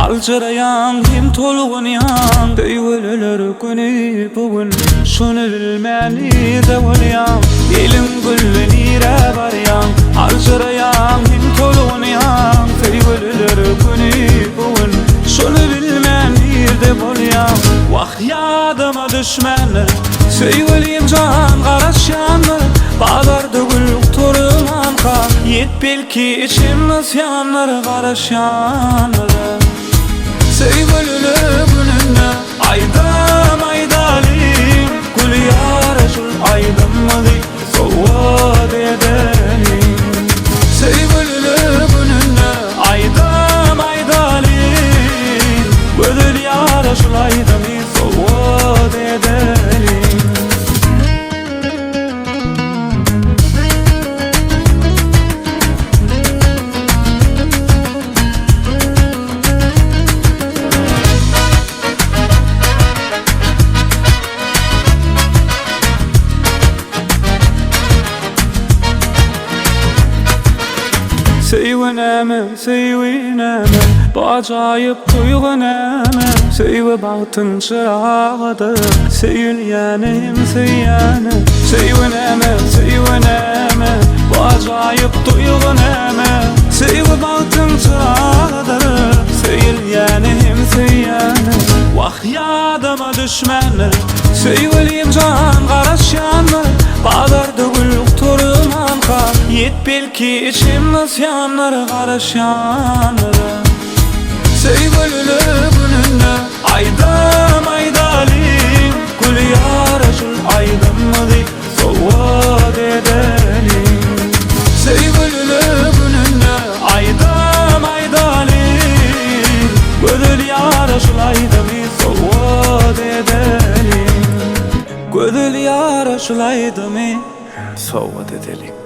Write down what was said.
Alçarayan hem tolğunyan Döyweleler günü bugün şunu bilmeni de bolyan Elim güllü nire baryan Alçarayan hem tolğunyan Döyweleler günü bugün şunu bilmeni de bolyan Vah yadıma düşmeni Söyleyim can garaşyanı Bağlarda gül turman kan Yet belki içimiz yanları garaşyanları Sevgilili gününe Aydam aydalim Gül yarışır aydam mı dik Soğuat edelim Sevgilili gününe Aydam aydalim Gül yarışır aydam mı Soğuat edelim Sevineme Bacayip duyguneme Seyve bahtın çırağıdır Seyilyenim seyyenim Sevineme Bacayip duyguneme Seyve bahtın çırağıdır Seyilyenim seyyenim Vah yadıma düşmeni Sevgiliyim can garaşyanı Bağlarda gül turman kan Yet belki içimiz yanları garaşyanları Sevgilili gününe Aydam aydalim Gül yarışır aydam mı dik Soğuat edelim Sevgilili gününe Aydam aydalim Gül yarışır aydam mı Soğuat edelim Gül yarışır aydam mı Soğuat edelim